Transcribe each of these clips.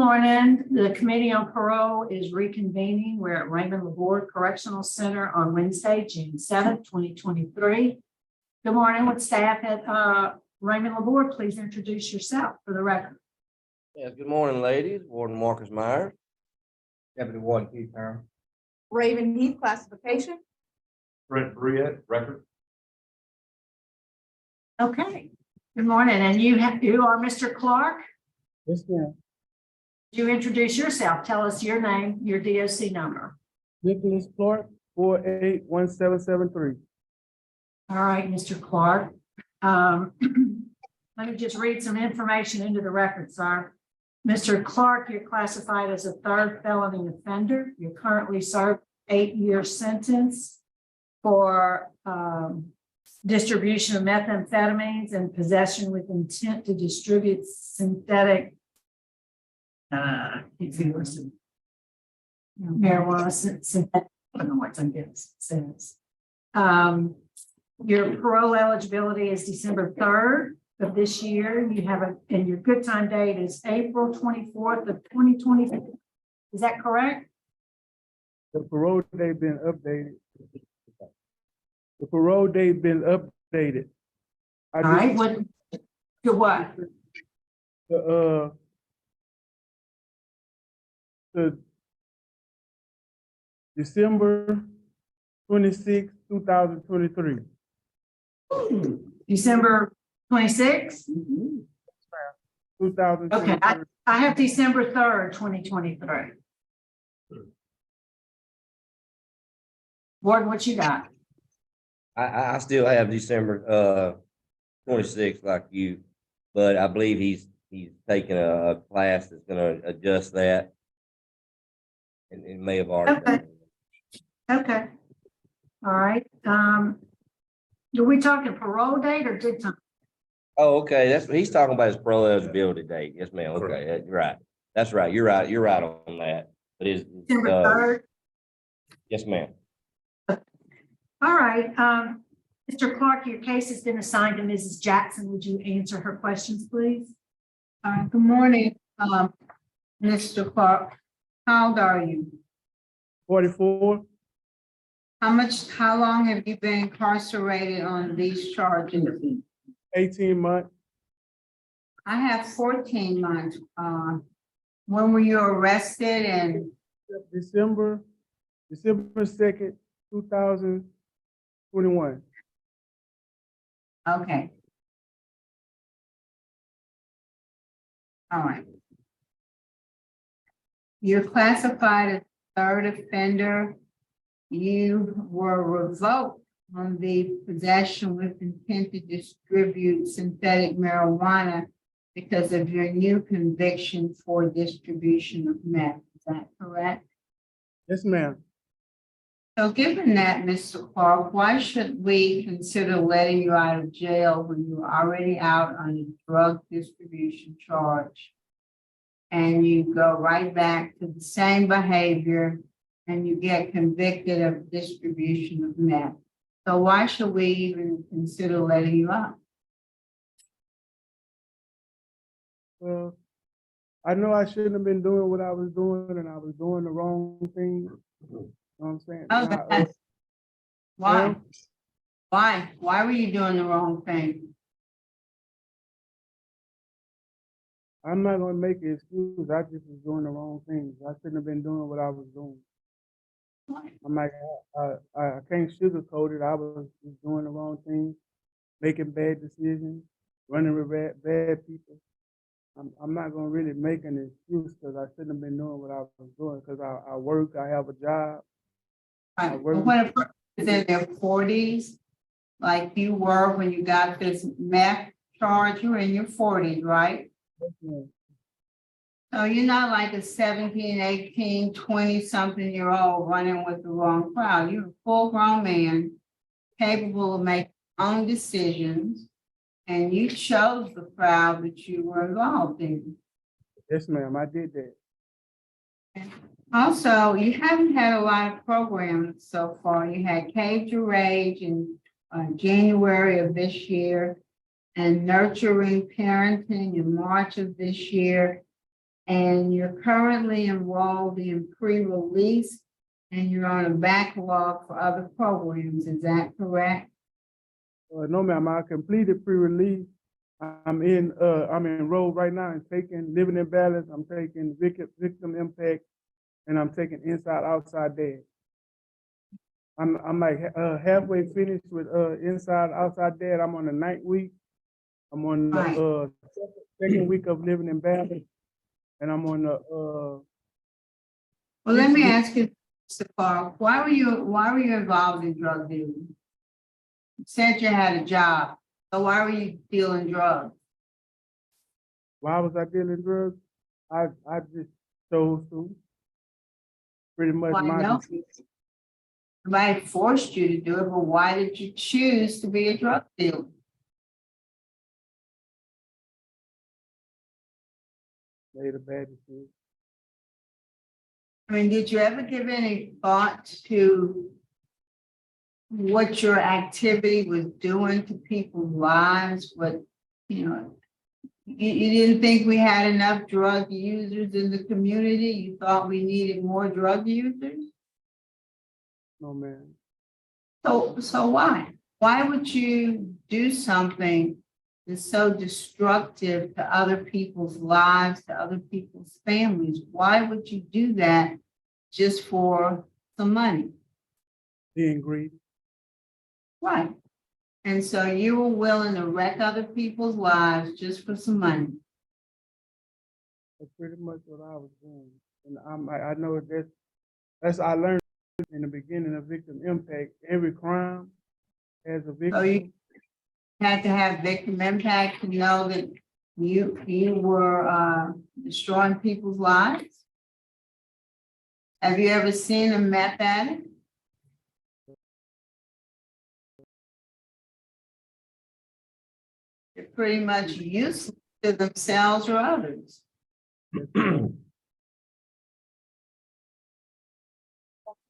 morning. The Committee on Parole is reconvening. We're at Raymond Laborde Correctional Center on Wednesday, June 7th, 2023. Good morning. With staff at Raymond Laborde, please introduce yourself for the record. Yes, good morning, ladies. Warden Marcus Myers. Deputy Warden Keith Herron. Raven Heath, classification. Brent Briette, record. Okay. Good morning. And you are Mr. Clark. Yes, ma'am. You introduce yourself. Tell us your name, your DOC number. Nickolas T, 481773. All right, Mr. Clark. Let me just read some information into the record, sir. Mr. Clark, you're classified as a third felony offender. You're currently served 8-year sentence for distribution of methamphetamines and possession with intent to distribute synthetic marijuana. Synthetic, I don't know what some says. Your parole eligibility is December 3rd of this year. You have and your good time date is April 24th of 2024. Is that correct? The parole date been updated. The parole date been updated. All right. What? To what? The December 26, 2023. December 26th? 2023. Okay, I have December 3rd, 2023. Warden, what you got? I still have December 26th like you, but I believe he's taking a class that's going to adjust that. And it may have already Okay. done. Okay. All right. Are we talking parole date or good time? Oh, okay. That's what he's talking about, his parole eligibility date. Yes, ma'am. Okay, you're right. That's right. You're right. You're right on that. But December 3rd? yes, ma'am. All right. Mr. Clark, your case has been assigned to Mrs. Jackson. Would you answer her questions, please? Good morning, Mr. Clark. How old are you? 44. How long have you been incarcerated on these charges? 18 months. I have 14 months. When were you arrested and December 2nd, 2021. okay. All right. You're classified as third offender. You were revoked on the possession with intent to distribute synthetic marijuana because of your new conviction for distribution of meth. Is that correct? Yes, ma'am. So given that, Mr. Clark, why should we consider letting you out of jail when you're already out on a drug distribution charge? And you go right back to the same behavior and you get convicted of distribution of meth. So why should we even consider letting you out? Well, I know I shouldn't have been doing what I was doing, and I was doing the wrong thing. You know what I'm saying? Okay. Why? Well, Why? Why were you doing the wrong thing? I'm not gonna make an excuse. I just was doing the wrong things. I shouldn't have been doing what I was doing. I'm like, I can't sugarcoat it. I was just doing the wrong thing, making bad decisions, running with bad people. I'm not gonna really make an excuse because I shouldn't have been doing what I was doing because I work, I have a job. Right. But when a person is in their 40s, like you were when you got this meth charge, you were in your 40s, right? So you're not like a 17, 18, 20-something-year-old running with the wrong crowd. You're a full-grown man, capable of making own decisions, and you chose the crowd that you were involved in. Yes, ma'am, I did that. Also, you haven't had a lot of programs so far. You had Cage Your Rage in January of this year, and Nurturing Parenting in March of this year. and you're currently enrolled in pre-release, and you're on a backlog for other programs. Is that correct? No, ma'am, I completed pre-release. I'm enrolled right now and taking Living in Balance. I'm taking Victim Impact, and I'm taking Inside Outside Dad. I'm like halfway finished with Inside Outside Dad. I'm on the 9th week. I'm on Right. the second week of Living in Balance, and I'm on the Well, let me ask you, Mr. Clark, why were you involved in drug dealing? You said you had a job, so why were you dealing drugs? why was I dealing drugs? I just chose to. Pretty much Why my no? decision. Nobody forced you to do it, but why did you choose to be a drug dealer? Made a bad decision. I mean, did you ever give any thought to what your activity was doing to people's lives? But, you know, you didn't think we had enough drug users in the community? You thought we needed more drug users? No, man. So why? Why would you do something that's so destructive to other people's lives, to other people's families? Why would you do that just for some money? Being greedy. Right. And so you were willing to wreck other people's lives just for some money. That's pretty much what I was doing. And I know that's I learned in the beginning of Victim Impact. Every crime has a victim. So you had to have victim impact to know that you were destroying people's lives. Have you ever seen a meth addict? They're pretty much useless to themselves or others.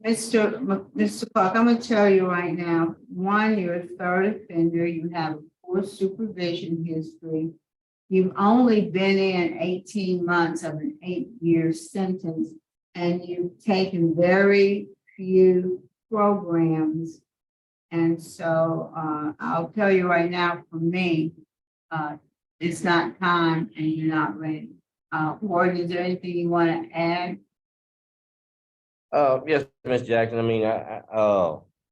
Mr. Clark, I'm gonna tell you right now, one, you're a third offender, you have a poor supervision history. You've only been in 18 months of an 8-year sentence, and you've taken very few programs. And so I'll tell you right now, for me, it's not time and you're not ready. Ward, is there anything you want to add? Yes, Ms. Jackson, I mean, I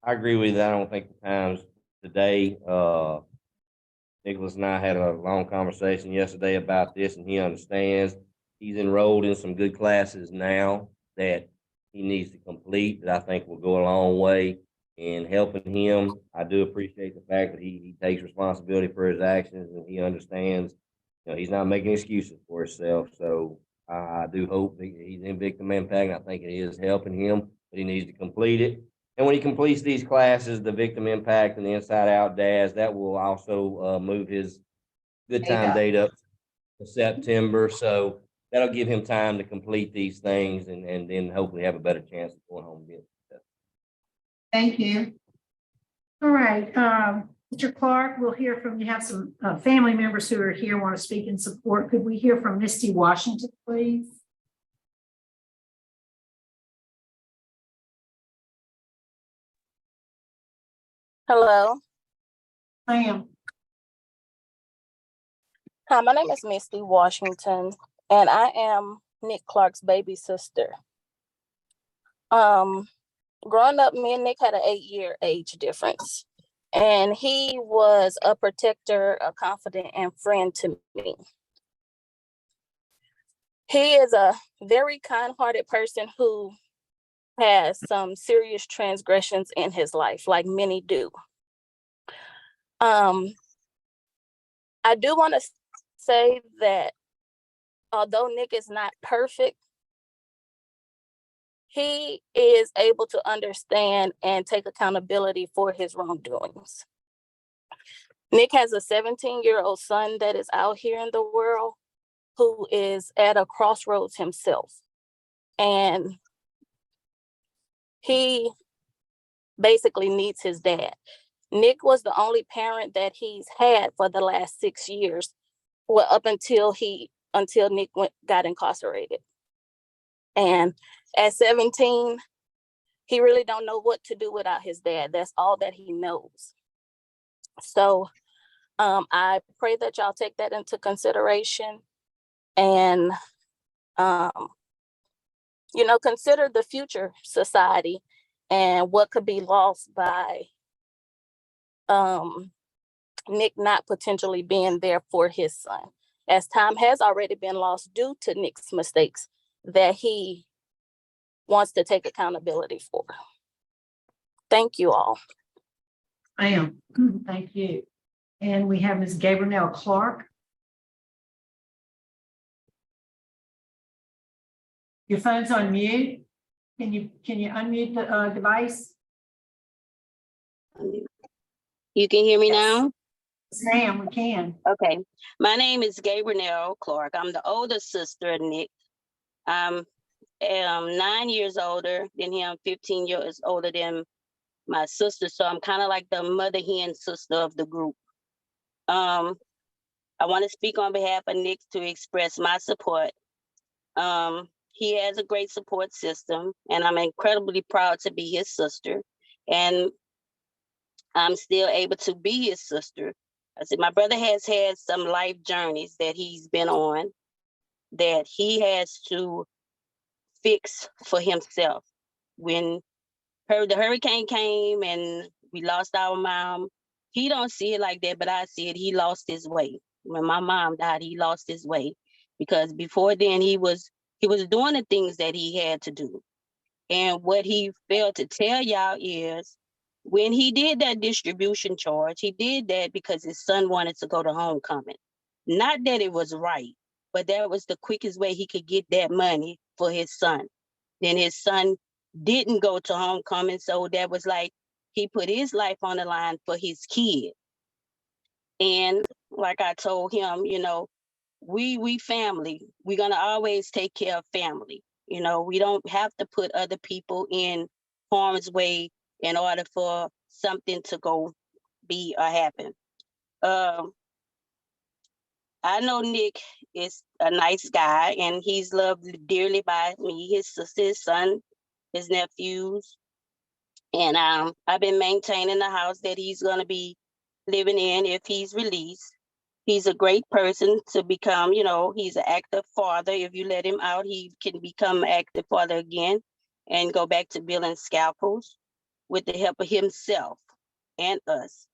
agree with you. I don't think the times today, Nickolas and I had a long conversation yesterday about this, and he understands. He's enrolled in some good classes now that he needs to complete, that I think will go a long way in helping him. I do appreciate the fact that he takes responsibility for his actions, and he understands, you know, he's not making excuses for himself. So I do hope that he's in Victim Impact. I think it is helping him, but he needs to complete it. And when he completes these classes, the Victim Impact and the Inside Out DAS, that will also move his good time date up to September. So that'll give him time to complete these things, and then hopefully have a better chance of going home and being successful. Thank you. All right, Mr. Clark, we'll hear from, you have some family members who are here, want to speak in support. Could we hear from Misty Washington, please? Hello. Ma'am. Hi, my name is Misty Washington, and I am Nick Clark's baby sister. Growing up, me and Nick had an 8-year age difference, and he was a protector, a confidant, and friend to me. He is a very kind-hearted person who has some serious transgressions in his life, like many do. I do want to say that although Nick is not perfect, he is able to understand and take accountability for his wrongdoings. Nick has a 17-year-old son that is out here in the world who is at a crossroads himself. And he basically needs his dad. Nick was the only parent that he's had for the last 6 years, well, up until he until Nick got incarcerated. And at 17, he really don't know what to do without his dad. That's all that he knows. So I pray that y'all take that into consideration and, consider the future society and what could be lost by Nick not potentially being there for his son, as time has already been lost due to Nick's mistakes that he wants to take accountability for. Thank you all. Thank you. And we have Ms. Gabrielle Clark. Your phone's on mute. Can you unmute the device? You can hear me Yes. now? Yes, ma'am, we can. Okay. My name is Gabrielle Clark. I'm the older sister of Nick. I'm 9 years older than him, 15 years older than my sister. So I'm kind of like the mother hen sister of the group. I want to speak on behalf of Nick to express my support. He has a great support system, and I'm incredibly proud to be his sister. And I'm still able to be his sister. I said, my brother has had some life journeys that he's been on that he has to fix for himself. When the hurricane came and we lost our mom, he don't see it like that, but I see it. He lost his way. When my mom died, he lost his way because before then he was doing the things that he had to do. And what he failed to tell y'all is when he did that distribution charge, he did that because his son wanted to go to homecoming. Not that it was right, but that was the quickest way he could get that money for his son. Then his son didn't go to homecoming, so that was like he put his life on the line for his kid. And like I told him, we family. We're gonna always take care of family. We don't have to put other people in harm's way in order for something to go be or happen. I know Nick is a nice guy and he's loved dearly by me, his sister, his son, his nephews. And I've been maintaining the house that he's gonna be living in if he's released. He's a great person to become, he's an active father. If you let him out, he can become an active father again and go back to building scalpels with the help of himself and us.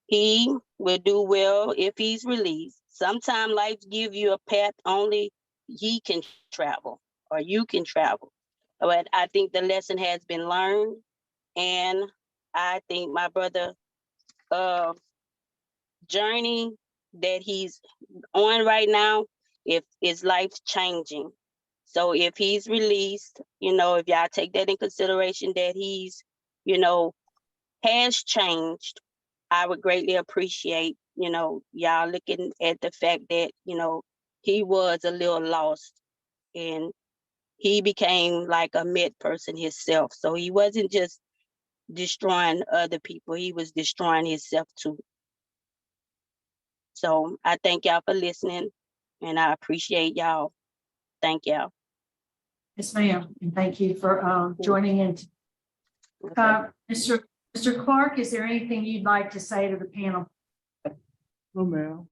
He will do well if he's released. Sometimes life give you a path only he can travel or you can travel. But I think the lesson has been learned. And I think my brother journey that he's on right now, if his life's changing. So if he's released, if y'all take that in consideration that he's, has changed, I would greatly appreciate, y'all looking at the fact that, he was a little lost and he became like a med person himself. So he wasn't just destroying other people, he was destroying himself too. So I thank y'all for listening and I appreciate y'all. Thank y'all. Yes, ma'am. And thank you for joining in. Okay. Mr. Clark, is there anything you'd like to say to the panel? No, ma'am.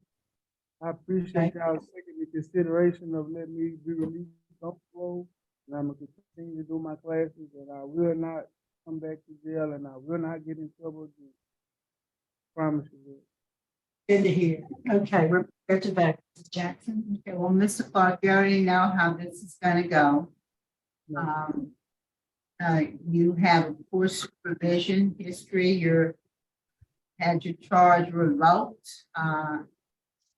I appreciate y'all taking the consideration of letting me be released off parole. And I'm gonna continue to do my classes and I will not come back to jail and I will not get in trouble again. Promise you that. Good to hear. Okay, we're go to that. Jackson. Okay, well, Mr. Clark, you already know how this is gonna go. You have poor supervision history, had your charge revoked,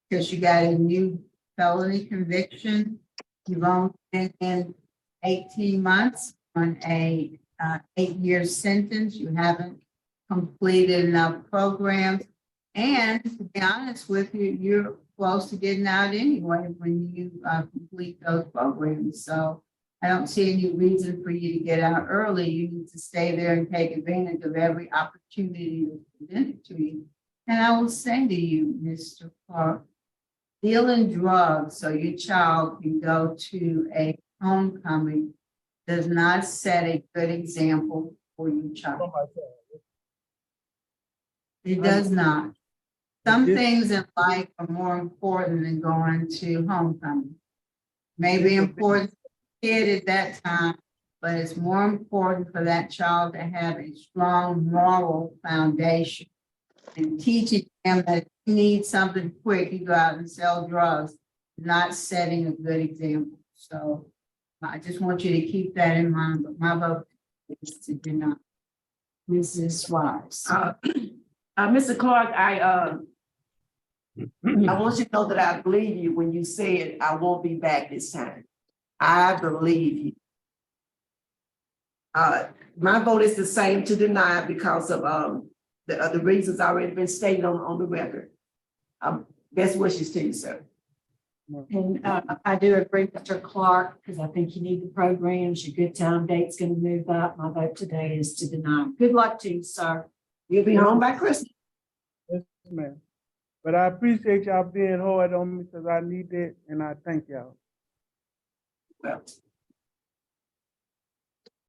because you got a new felony conviction. You've only been in 18 months on a 8-year sentence. You haven't completed enough programs. And to be honest with you, you're close to getting out anyway when you complete those programs. So I don't see any reason for you to get out early. You need to stay there and take advantage of every opportunity that's presented to you. And I will say to you, Mr. Clark, dealing drugs so your child can go to a homecoming does not set a good example for your child. It does not. Some this- things in life are more important than going to homecoming. Maybe important for the kid at that time, but it's more important for that child to have a strong moral foundation. And teaching them that if you need something quick, you go out and sell drugs, not setting a good example. So I just want you to keep that in mind, but my vote is to deny. Mrs. Wise. Mr. Clark, I want you to know that I believe you when you said I won't be back this time. I believe you. My vote is the same to deny because of the reasons already been stated on the record. Best wishes to you, sir. And I do agree with Mr. Clark, because I think you need the programs, your good time date's gonna move up. My vote today is to deny. Good luck to you, sir. You'll be home by Christmas. Yes, ma'am. But I appreciate y'all being hard on me because I need that, and I thank y'all. Well,